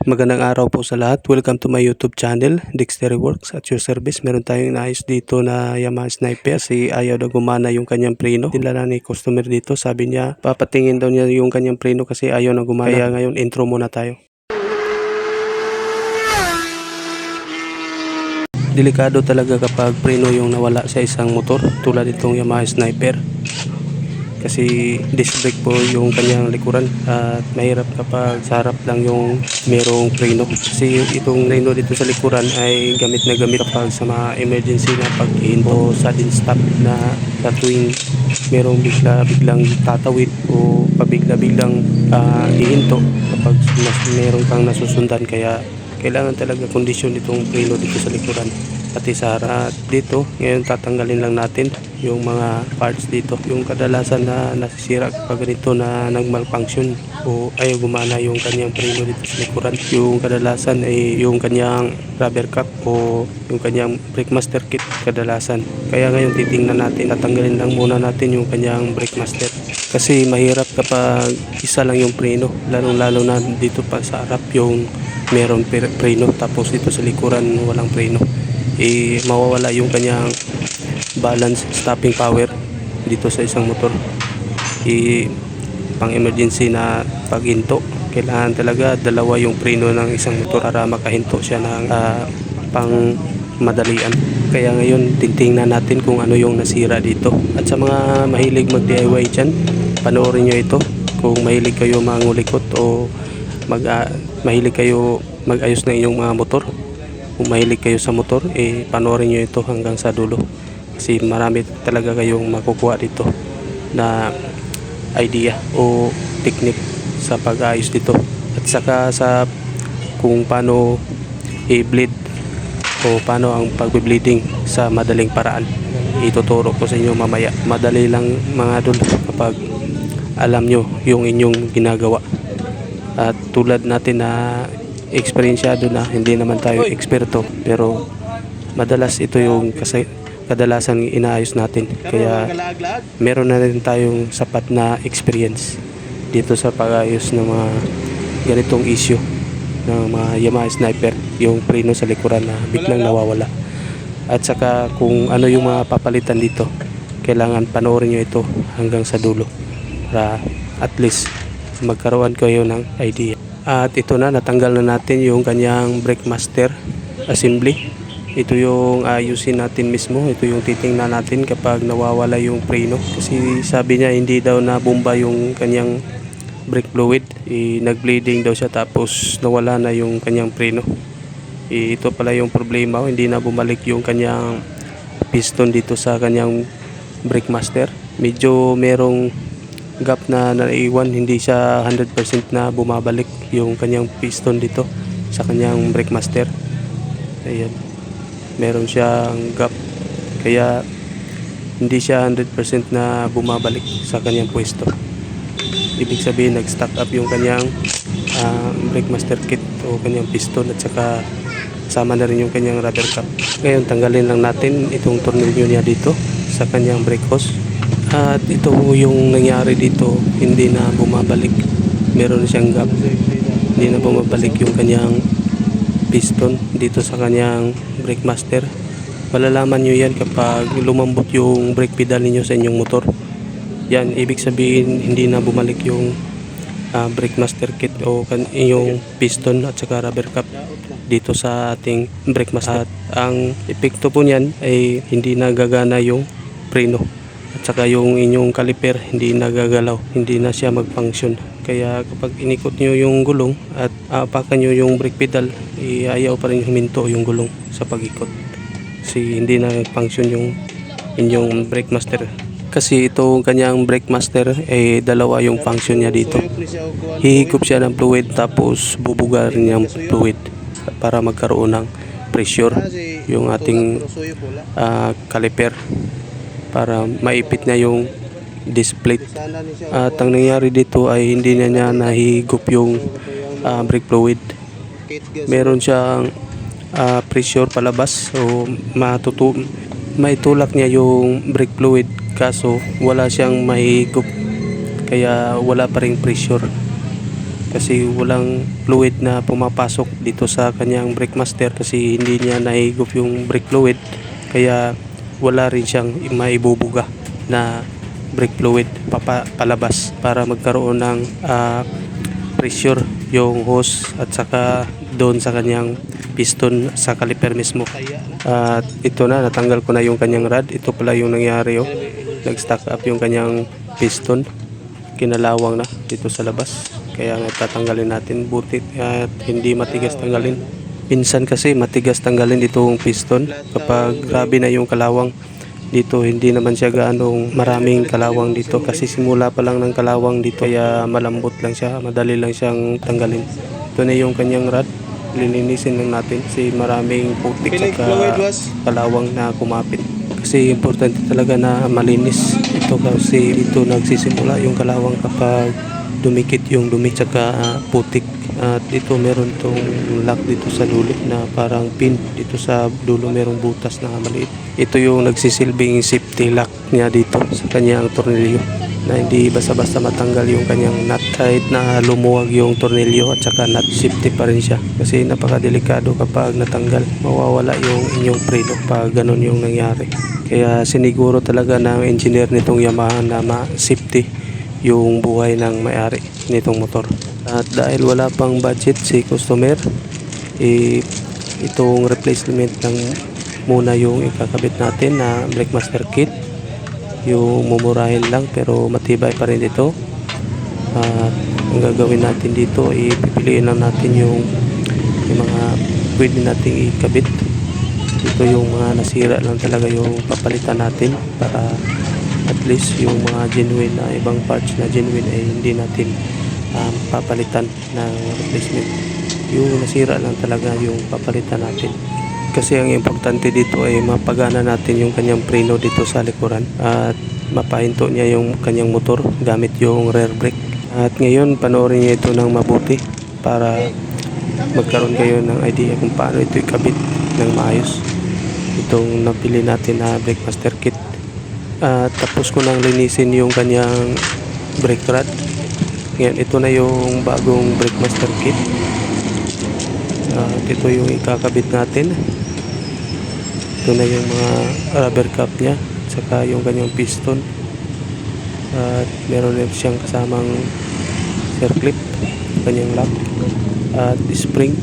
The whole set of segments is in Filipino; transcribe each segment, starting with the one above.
Magandang araw po sa lahat. Welcome to my YouTube channel, Dexterity Works at your service. Meron tayong inaayos dito na Yamaha Sniper kasi ayaw na gumana yung kanyang preno. Dinala ni customer dito, sabi niya papatingin daw niya yung kanyang preno kasi ayaw na gumana. Kaya ngayon intro muna tayo. Delikado talaga kapag preno yung nawala sa isang motor tulad itong Yamaha Sniper. Kasi disc brake po yung kanyang likuran at mahirap kapag sa harap lang yung merong preno. Kasi itong preno dito sa likuran ay gamit na gamit kapag sa mga emergency na pag-ihinto, sudden stop na sa tuwing merong biglang tatawid o pabigla-biglang ihinto kapag meron kang nasusundan. Kaya kailangan talaga kondisyon itong preno dito sa likuran pati sa harap. Dito ngayon tatanggalin lang natin yung mga parts dito, yung kadalasan na nasisira kapag ganito na nag-malfunction o ayaw gumana yung kanyang preno dito sa likuran. Yung kadalasan ay yung kanyang rubber cap o yung kanyang brake master kit kadalasan. Kaya ngayon titingnan natin, tatanggalin lang muna natin yung kanyang brake master kasi mahirap kapag isa lang yung preno, lalo na dito pa sa harap yung meron preno tapos dito sa likuran walang preno. Mawawala yung kanyang balance stopping power dito sa isang motor. Pang emergency na paghinto, kailangan talaga dalawa yung preno ng isang motor para makahinto siya ng pang madalian. Kaya ngayon titingnan natin kung ano yung nasira dito. At sa mga mahilig mag DIY dyan, panoorin nyo ito. Kung mahilig kayo mangulikot o mahilig kayo mag-ayos ng inyong mga motor, kung mahilig kayo sa motor, panoorin nyo ito hanggang sa dulo kasi marami talaga kayong makukuha dito na idea o technique sa pag-ayos dito, at saka sa kung paano i-bleed o paano ang pag-bleeding sa madaling paraan. Ituturo ko sa inyo mamaya. Madali lang mga idol kapag alam nyo yung inyong ginagawa. At tulad natin na eksperyensiyado na, hindi naman tayo eksperto, pero madalas ito yung kadalasan inaayos natin. Kaya meron na rin tayong sapat na experience dito sa pag-ayos ng mga ganitong issue ng mga Yamaha Sniper, yung preno sa likuran na biglang nawawala. At saka kung ano yung mga papalitan dito, kailangan panoorin nyo ito hanggang sa dulo para at least magkaroon kayo ng idea. At ito na, natanggal na natin yung kanyang brake master assembly. Ito yung ayusin natin mismo. Ito yung titingnan natin kapag nawawala yung preno. Kasi sabi niya hindi daw na bomba yung kanyang brake fluid. Nag-bleeding daw siya tapos nawala na yung kanyang preno. Ito pala yung problema. Hindi na bumalik yung kanyang piston dito sa kanyang brake master. Medyo merong gap na naiwan, hindi siya 100% na bumabalik yung kanyang piston dito sa kanyang brake master. Ayan, meron siyang gap kaya hindi siya 100% na bumabalik sa kanyang pwesto. Ibig sabihin nag-stack up yung kanyang brake master kit o kanyang piston, at saka kasama na rin yung kanyang rubber cap. Ngayon tanggalin lang natin itong tornilyo niya dito sa kanyang brake hose. At ito yung nangyari dito, hindi na bumabalik, meron siyang gap, hindi na bumabalik yung kanyang piston dito sa kanyang brake master. Malalaman nyo yan kapag lumambot yung brake pedal niyo sa inyong motor. Yan, ibig sabihin hindi na bumalik yung brake master kit o yung piston at saka rubber cap dito sa ating brake master. At ang epekto po niyan ay hindi na gagana yung preno. At saka yung inyong caliper hindi nagagalaw, hindi na siya mag-function. Kaya kapag inikot nyo yung gulong at apakan nyo yung brake pedal, ayaw pa rin huminto yung gulong sa pag-ikot kasi hindi na nag-function yung inyong brake master. Kasi itong kanyang brake master dalawa yung function niya dito. Hihigop siya ng fluid tapos bubuga rin yung fluid para magkaroon ng pressure yung ating caliper para maipit na yung disc plate. At ang nangyari dito ay hindi na niya nahigop yung brake fluid. Meron siyang pressure palabas o maitulak niya yung brake fluid kaso wala siyang mahigop, kaya wala pa ring pressure. kasi walang fluid na pumapasok dito sa kanyang brake master kasi hindi niya nahigop yung brake fluid, kaya wala rin siyang maibubuga na brake fluid palabas para magkaroon ng pressure yung hose at saka doon sa kanyang piston sa caliper mismo. At ito na, natanggal ko na yung kanyang rod. Ito pala yung nangyari, oh. Nag-stack up yung kanyang piston, kinalawang na dito sa labas, kaya tatanggalin natin. Buti at hindi matigas tanggalin. Minsan kasi matigas tanggalin itong piston kapag grabe na yung kalawang. Dito hindi naman siya gaanong maraming kalawang dito kasi simula pa lang ng kalawang dito, kaya malambot lang siya, madali lang siyang tanggalin. Ito na yung kanyang rod, lilinisin lang natin kasi maraming putik at kalawang na kumapit. Kasi importante talaga na malinis ito kasi dito nagsisimula yung kalawang kapag dumikit yung dumi tsaka putik. At dito meron tong lock dito sa dulo na parang pin. Dito sa dulo merong butas na maliit. Ito yung nagsisilbing safety lock niya dito sa kanyang tornilyo, na hindi basta-basta matanggal yung kanyang nut. Kahit na lumuwag yung tornilyo at saka nut, safety pa rin siya kasi napakadelikado kapag natanggal. Mawawala yung inyong preno pag ganun yung nangyari. Kaya siniguro talaga ng engineer nitong Yamaha na ma-safety yung buhay ng may-ari nitong motor. At dahil wala pang budget si customer, itong replacement lang muna yung ikakabit natin na brake master kit. Yung mumurahin lang pero matibay pa rin dito. At ang gagawin natin dito, pipiliin lang natin yung mga pwede nating ikabit. Ito yung mga nasira lang talaga yung papalitan natin para at least yung mga genuine na ibang parts na genuine ay hindi natin papalitan ng replacement. Yung nasira lang talaga yung papalitan natin. Kasi ang importante dito ay mapagana natin yung kanyang preno dito sa likuran at mapahinto niya yung kanyang motor gamit yung rear brake. At ngayon panoorin niyo ito ng mabuti para magkaroon kayo ng idea kung paano ito ikabit ng maayos, itong nabili natin na brake master kit. Tapos ko nang linisin yung kanyang brake rod. Ngayon ito na yung bagong brake master kit. Ito yung ikakabit natin. Ito na yung mga rubber cap nya, saka yung kanyang piston. At meron din siyang kasamang circlip, kanyang lock at spring.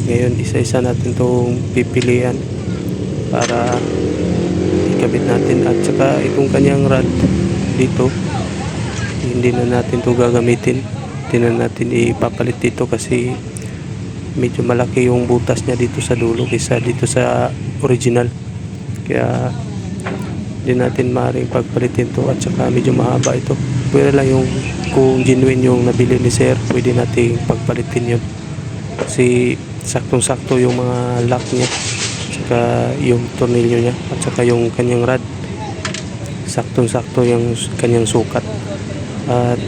Ngayon isa-isa natin itong pipilian para ikabit natin. At saka itong kanyang rod dito, hindi na natin ito gagamitin. Hindi na natin ipapalit dito kasi medyo malaki yung butas niya dito sa dulo kaysa dito sa original, kaya hindi natin maaaring pagpalitin to. At saka medyo mahaba ito. Pwede lang yung kung genuine yung nabili ni sir, pwede natin pagpalitin yun kasi saktong-sakto yung mga lock niya, saka yung tornilyo niya at saka yung kanyang rod, saktong-sakto yung kanyang sukat. At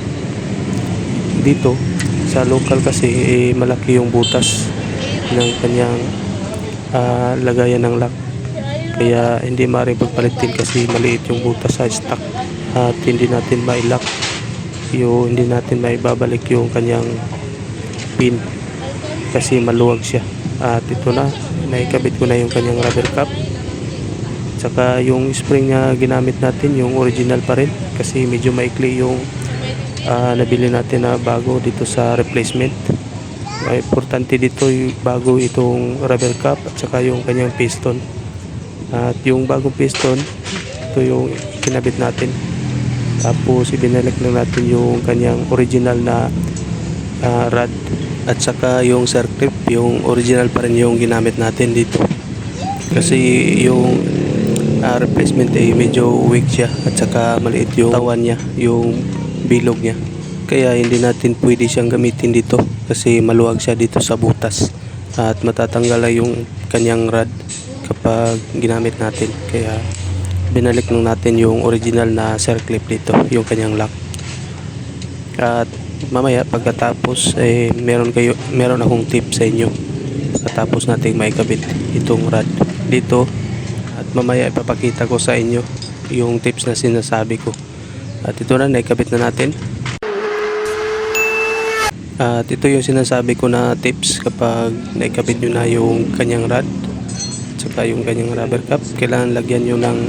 dito sa local kasi malaki yung butas ng kanyang lagayan ng lock, kaya hindi maaaring pagpalitin kasi maliit yung butas sa stock. At hindi natin mai-lock yung, hindi natin maibabalik yung kanyang pin kasi maluwag siya. At ito na, naikabit ko na yung kanyang rubber cap. Saka yung spring na ginamit natin, yung original pa rin kasi medyo maikli yung nabili natin na bago dito sa replacement. Importante dito yung bago itong rubber cap at saka yung kanyang piston. At yung bagong piston, ito yung kinabit natin. Tapos ibinalik lang natin yung kanyang original na rod at saka yung circlip, yung original pa rin yung ginamit natin dito kasi yung replacement ay medyo weak siya at saka maliit yung tawan niya, yung bilog niya, kaya hindi natin pwede siyang gamitin dito kasi maluwag siya dito sa butas at matatanggal lang yung kanyang rod kapag ginamit natin. Kaya binalik lang natin yung original na circlip dito, yung kanyang lock. At mamaya pagkatapos meron akong tip sa inyo pagkatapos nating maikabit itong rod dito, at mamaya ipapakita ko sa inyo yung tips na sinasabi ko. At ito na, naikabit na natin. At ito yung sinasabi ko na tips kapag naikabit nyo na yung kanyang rod at saka yung kanyang rubber cap. Kailangan lagyan nyo ng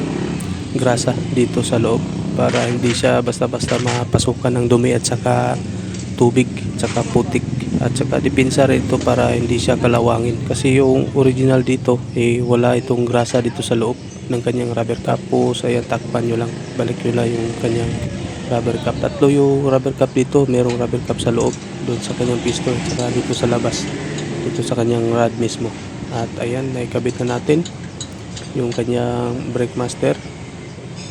grasa dito sa loob para hindi siya basta-basta mapasukan ng dumi at saka tubig at saka putik. At saka dipinsa rin ito para hindi siya kalawangin. Kasi yung original dito wala itong grasa dito sa loob ng kanyang rubber cap. Tapos ayan, takpan nyo lang. Balik nyo lang yung kanyang rubber cap. Tatlo yung rubber cap dito. Merong rubber cap sa loob, doon sa kanyang piston, saka dito sa labas, dito sa kanyang rod mismo. At ayan, naikabit na natin yung kanyang brake master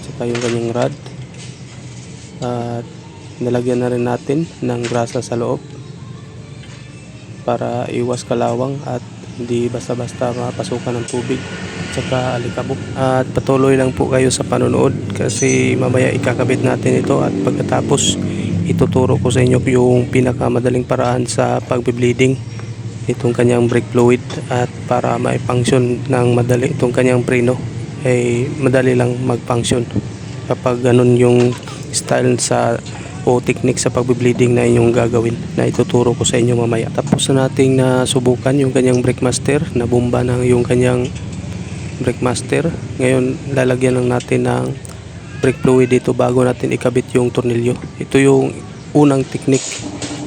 saka yung kanyang rod. At nalagyan na rin natin ng grasa sa loob para iwas kalawang at hindi basta-basta mapasukan ng tubig at saka alikabok. At patuloy lang po kayo sa panonood kasi mamaya ikakabit natin ito at pagkatapos ituturo ko sa inyo yung pinakamadaling paraan sa pagbe-bleeding itong kanyang brake fluid. At para ma-function ng madali itong kanyang preno ay madali lang mag-function kapag ganun yung style o technique sa pagbe-bleeding na inyong gagawin na ituturo ko sa inyo mamaya. Tapos na nating nasubukan yung kanyang brake master, na bomba ng yung kanyang brake master. Ngayon lalagyan lang natin ng brake fluid dito bago natin ikabit yung tornilyo. Ito yung unang technique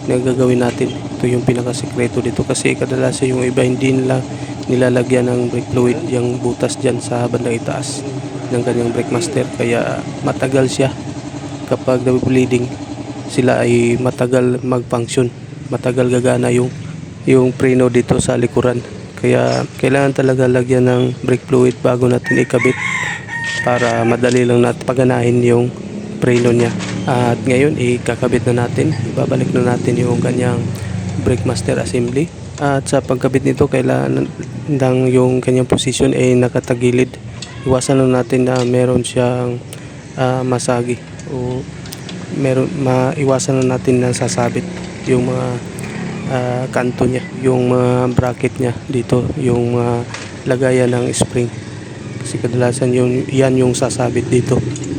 na gagawin natin. Ito yung pinakasikreto dito kasi kadalasan yung iba hindi nila nilalagyan ng brake fluid yung butas dyan sa bandang itaas ng kanyang brake master, kaya matagal siya. Kapag nag-bleeding sila ay matagal mag-function, matagal gagana yung preno dito sa likuran. Kaya kailangan talaga lagyan ng brake fluid bago natin ikabit para madali lang natin paganahin yung preno niya. At ngayon ikakabit na natin, ibabalik na natin yung kanyang brake master assembly. At sa pagkabit nito kailangan yung kanyang position ay nakatagilid. Iwasan lang natin na meron siyang masagi o maiwasan na natin na sasabit yung mga kanto niya, yung mga bracket niya dito, yung lagayan ng spring, kasi kadalasan yan yung sasabit dito,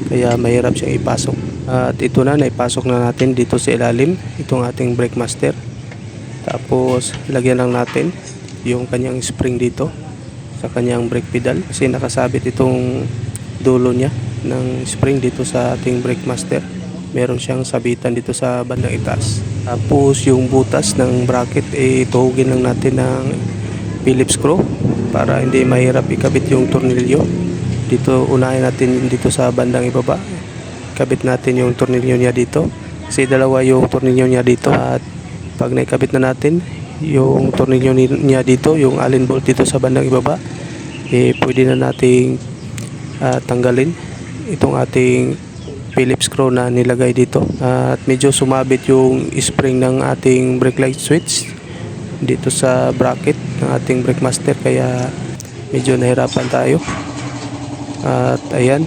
kaya mahirap siyang ipasok. At ito na, naipasok na natin dito sa ilalim itong ating brake master. Tapos lagyan lang natin yung kanyang spring dito sa kanyang brake pedal kasi nakasabit itong dulo niya ng spring dito sa ating brake master. Meron siyang sabitan dito sa bandang itaas. Tapos yung butas ng bracket tuhugin lang natin ng Phillips screw para hindi mahirap ikabit yung tornilyo. Dito unahin natin dito sa bandang ibaba. Kabit natin yung tornilyo niya dito kasi dalawa yung tornilyo niya dito. At pag naikabit na natin yung tornilyo niya dito, yung Allen bolt dito sa bandang ibaba, pwede na nating tanggalin itong ating Phillips screw na nilagay dito. At medyo sumabit yung spring ng ating brake light switch dito sa bracket ng ating brake master, kaya medyo nahirapan tayo. At ayan,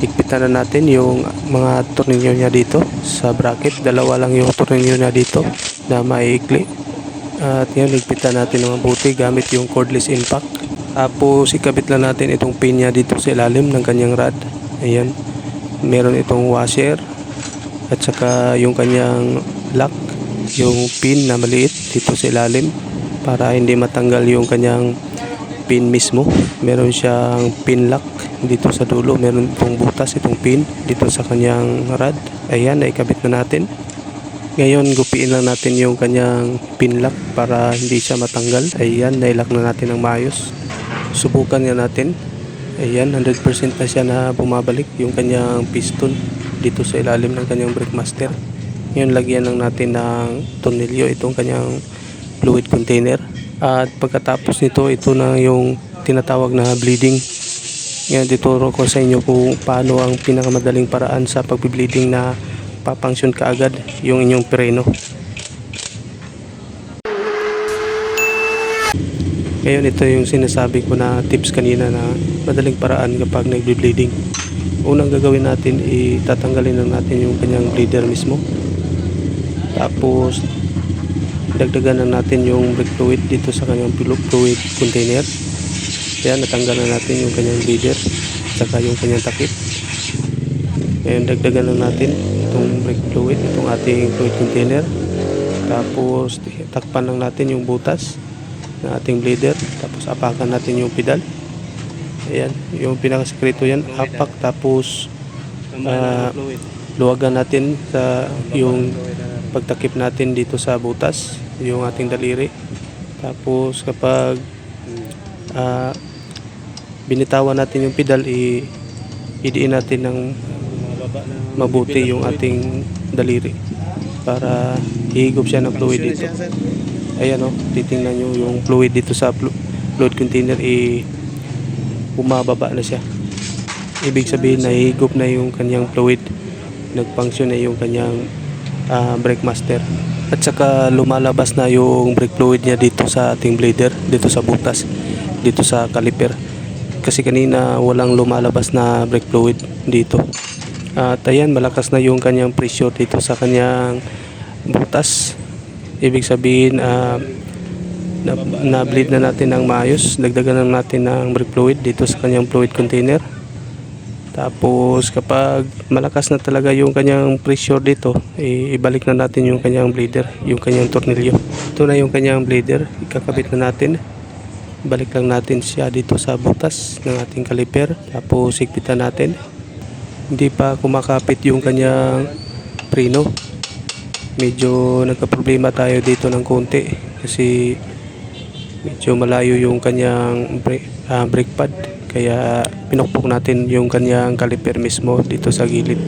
higpitan na natin yung mga tornilyo niya dito sa bracket. Dalawa lang yung tornilyo niya dito na maikli. At yan, higpitan natin ng mabuti gamit yung cordless impact. Tapos ikabit lang natin itong pin niya dito sa ilalim ng kanyang rod. Ayan, meron itong washer at saka yung kanyang lock, yung pin na maliit dito sa ilalim para hindi matanggal yung kanyang pin mismo. Meron siyang pin lock dito sa dulo, meron itong butas, itong pin dito sa kanyang rod. Ayan, naikabit na natin. Ngayon gupiin lang natin yung kanyang pin lock para hindi siya matanggal. Ayan, nailock na natin ng maayos. Subukan nga natin. Ayan, 100% na siya na bumabalik yung kanyang piston dito sa ilalim ng kanyang brake master. Ngayon lagyan lang natin ng tornilyo itong kanyang fluid container. At pagkatapos nito, ito na yung tinatawag na bleeding. Ngayon dituro ko sa inyo kung paano ang pinakamadaling paraan sa pagbi-bleeding na papangsyon kaagad yung inyong preno. Ngayon ito yung sinasabi ko na tips kanina na madaling paraan kapag nagbe-bleeding. Unang gagawin natin, tatanggalin lang natin yung kanyang bleeder mismo. Tapos dagdagan na natin yung brake fluid dito sa kanyang fluid container. Kaya natanggal na natin yung kanyang bleeder saka yung kanyang takip. Ngayon dagdagan lang natin itong brake fluid, itong ating fluid container. Tapos takpan lang natin yung butas ng ating bleeder. Tapos apakan natin yung pedal. Ayan, yung pinakasekreto yan, apak. Tapos luwagan natin sa yung pagtakip natin dito sa butas, yung ating daliri. Tapos kapag binitawan natin yung pedal, idiin natin ng mabuti yung ating daliri para hihigop siya ng fluid dito. Ayan o, titingnan nyo yung fluid dito sa fluid container, bumababa na siya. Ibig sabihin na hihigop na yung kanyang fluid, nagfunction na yung kanyang brake master. At saka lumalabas na yung brake fluid niya dito sa ating bleeder, dito sa butas, dito sa caliper. Kasi kanina walang lumalabas na brake fluid dito. At ayan, malakas na yung kanyang pressure dito sa kanyang butas. Ibig sabihin na-bleed na natin ng maayos. Dagdagan na natin ng brake fluid dito sa kanyang fluid container. Tapos kapag malakas na talaga yung kanyang pressure dito, ibalik na natin yung kanyang bleeder, yung kanyang tornilyo. Ito na yung kanyang bleeder, ikakabit na natin. Balik lang natin siya dito sa butas ng ating caliper. Tapos higpitan natin. Hindi pa kumakapit yung kanyang preno. Medyo nagka-problema tayo dito ng konti kasi medyo malayo yung kanyang brake pad. Kaya pinukpok natin yung kanyang caliper mismo dito sa gilid,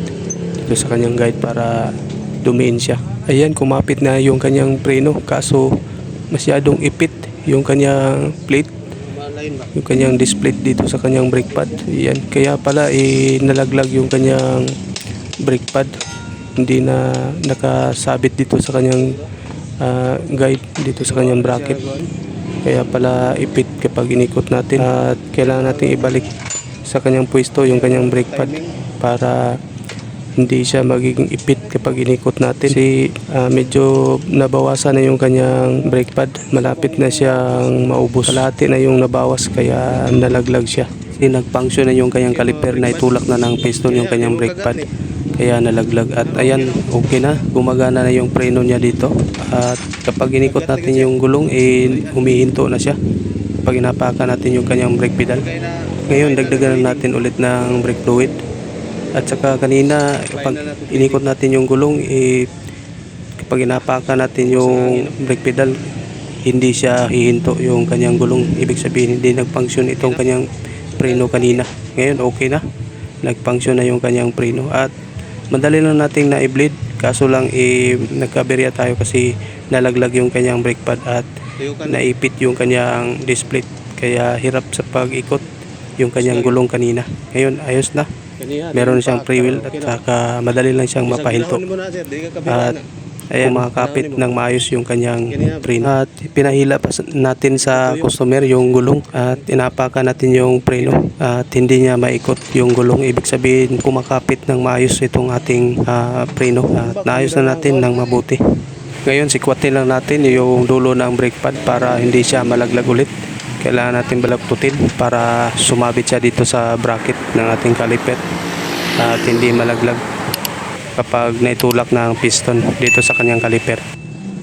dito sa kanyang guide para dumiin siya. Ayan, kumapit na yung kanyang preno, kaso masyadong ipit yung kanyang plate, yung kanyang disc plate dito sa kanyang brake pad. Ayan, kaya pala nalaglag yung kanyang brake pad. Hindi na nakasabit dito sa kanyang guide, dito sa kanyang bracket. Kaya pala ipit kapag inikot natin, at kailangan natin ibalik sa kanyang pwesto yung kanyang brake pad para hindi siya magiging ipit kapag inikot natin. Kasi medyo nabawasan na yung kanyang brake pad, malapit na siyang maubos. Kalahati na yung nabawas kaya nalaglag siya. Kasi nag-function na yung kanyang caliper, na itulak na ng piston yung kanyang brake pad, kaya nalaglag. At ayan, okay na, gumagana na yung preno niya dito. At kapag inikot natin yung gulong, humihinto na siya kapag inapakan natin yung kanyang brake pedal. Ngayon dagdagan natin ulit ng brake fluid. At saka kanina kapag inikot natin yung gulong, kapag inapakan natin yung brake pedal, hindi siya hihinto yung kanyang gulong. Ibig sabihin hindi nag-function itong kanyang preno kanina. Ngayon okay na, nag-function na yung kanyang preno. At madali lang nating na-bleed, kaso lang nagkaberya tayo kasi nalaglag yung kanyang brake pad at naipit yung kanyang disc plate, kaya hirap sa pag-ikot yung kanyang gulong kanina. Ngayon ayos na, meron siyang free wheel at saka madali lang siyang mapahinto. At ayan, makakapit ng maayos yung kanyang preno. At pinahila pa natin sa customer yung gulong at inapakan natin yung preno at hindi niya maikot yung gulong. Ibig sabihin kumakapit ng maayos itong ating preno at naayos na natin ng mabuti. Ngayon sikwatin lang natin yung dulo ng brake pad para hindi siya malaglag ulit. Kailangan natin balagtutin para sumabit siya dito sa bracket ng ating caliper at hindi malaglag kapag naitulak ng piston dito sa kanyang caliper.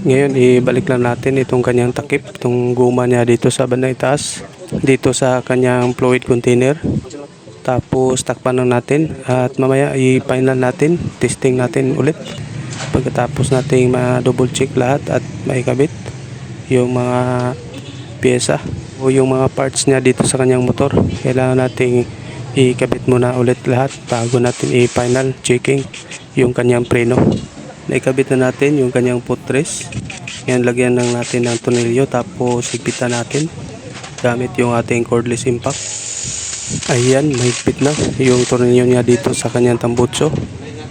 Ngayon ibalik lang natin itong kanyang takip, itong guma niya dito sa bandang itaas, dito sa kanyang fluid container. Tapos takpan lang natin at mamaya i-final natin, testing natin ulit. Pagkatapos nating ma-double check lahat at maikabit yung mga pyesa o yung mga parts niya dito sa kanyang motor, kailangan nating ikabit muna ulit lahat bago natin i-final checking yung kanyang preno. Naikabit na natin yung kanyang footrest. Yan, lagyan lang natin ng tornilyo, tapos higpitan natin gamit yung ating cordless impact. Ayan, mahigpit na yung tornilyo niya dito sa kanyang tambutso.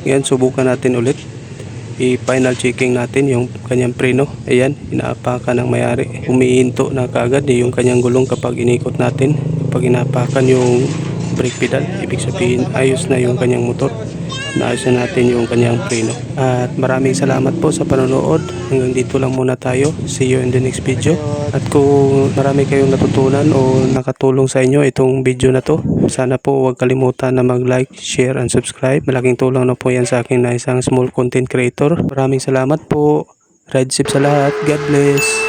Yan, subukan natin ulit. I-final checking natin yung kanyang preno. Ayan, inaapakan ng mayari. Umihinto na kaagad yung kanyang gulong kapag inikot natin. Kapag inaapakan yung brake pedal, ibig sabihin ayos na yung kanyang motor. Naayos na natin yung kanyang preno. At maraming salamat po sa panonood. Hanggang dito lang muna tayo. See you in the next video. At kung marami kayong natutunan o nakatulong sa inyo itong video na to, sana po huwag kalimutan na mag-like, share, and subscribe. Malaking tulong na po yan sa akin na isang small content creator. Maraming salamat po. Ride safe sa lahat. God bless.